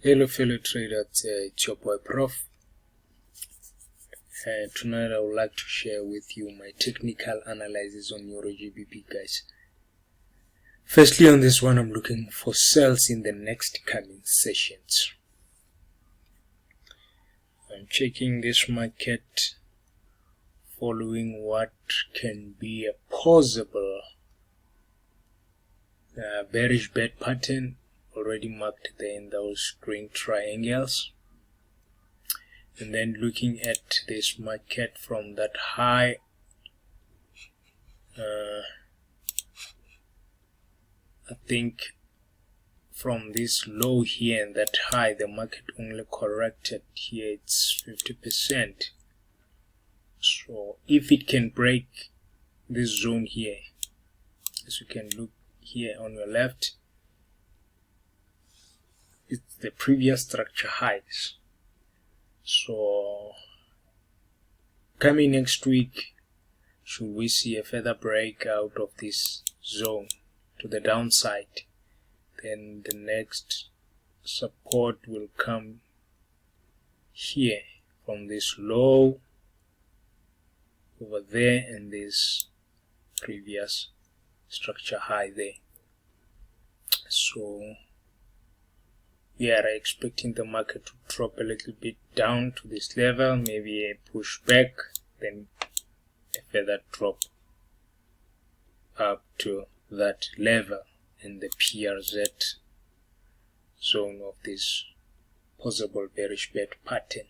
Hello fellow traders, it's your boy Prof, and tonight I would like to share with you my technical analysis on EURGBP, guys. Firstly, on this one, I'm looking for sales in the next coming sessions. I'm checking this market following what can be a possible bearish bed pattern already marked there in those green triangles, and then looking at this market from that high I think from this low here and that high, the market only corrected here, it's 50%. So if it can break this zone here, as you can look here on your left, it's the previous structure highs. So coming next week, should we see a further breakout of this zone to the downside, then the next support will come here from this low over there and this previous structure high there. So we are expecting the market to drop a little bit down to this level, maybe a pushback, then a further drop up to that level in the PRZ zone of this possible bearish bed pattern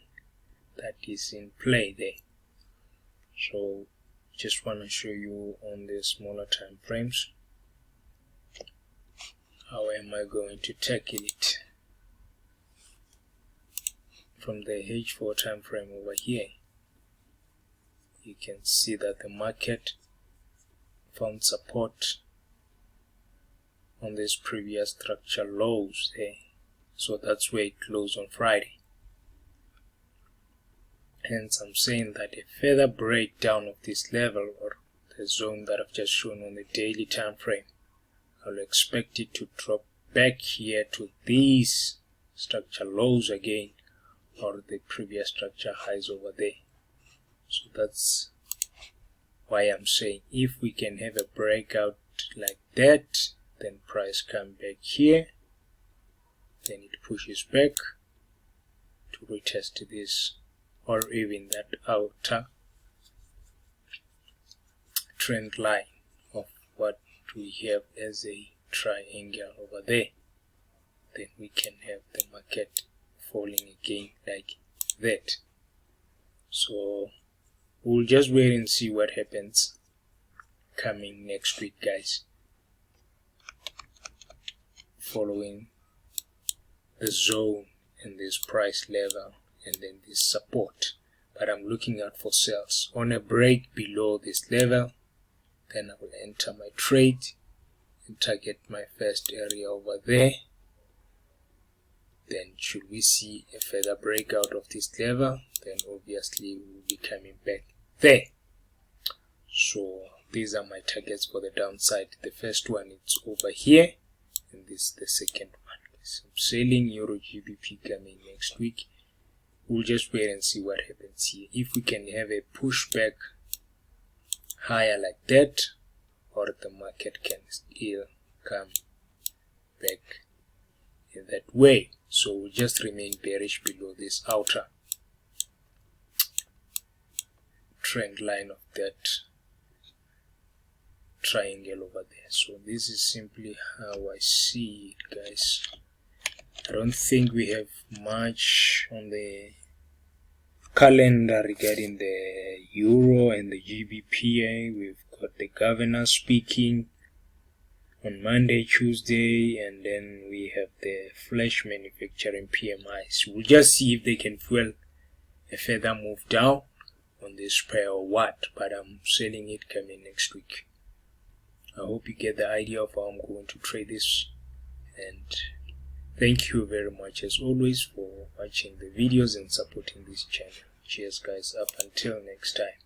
that is in play there. So just want to show you on the smaller time frames how am I going to tackle it. From the H4 time frame over here, you can see that the market found support on this previous structure lows there. So that's where it closed on Friday. Hence I'm saying that a further breakdown of this level, or the zone that I've just shown on the daily time frame, I'll expect it to drop back here to these structure lows again, or the previous structure highs over there. So that's why I'm saying if we can have a breakout like that, then price come back here, then it pushes back to retest this, or even that outer trend line of what we have as a triangle over there. Then we can have the market falling again like that. So we'll just wait and see what happens coming next week, guys, following the zone and this price level and then this support. But I'm looking out for sales on a break below this level, then I will enter my trade and target my first area over there. Then should we see a further breakout of this level, then obviously we will be coming back there. So these are my targets for the downside. The first one is over here, and this is the second one. So I'm selling EURGBP coming next week. We'll just wait and see what happens here. If we can have a pushback higher like that, or the market can still come back in that way. So we'll just remain bearish below this outer trend line of that triangle over there. So this is simply how I see it, guys. I don't think we have much on the calendar regarding the Euro and the GBP. We've got the governor speaking on Monday, Tuesday, and then we have the flash manufacturing PMIs. We'll just see if they can fuel a further move down on this pair or what, but I'm selling it coming next week. I hope you get the idea of how I'm going to trade this, and thank you very much as always for watching the videos and supporting this channel. Cheers, guys. Up until next time.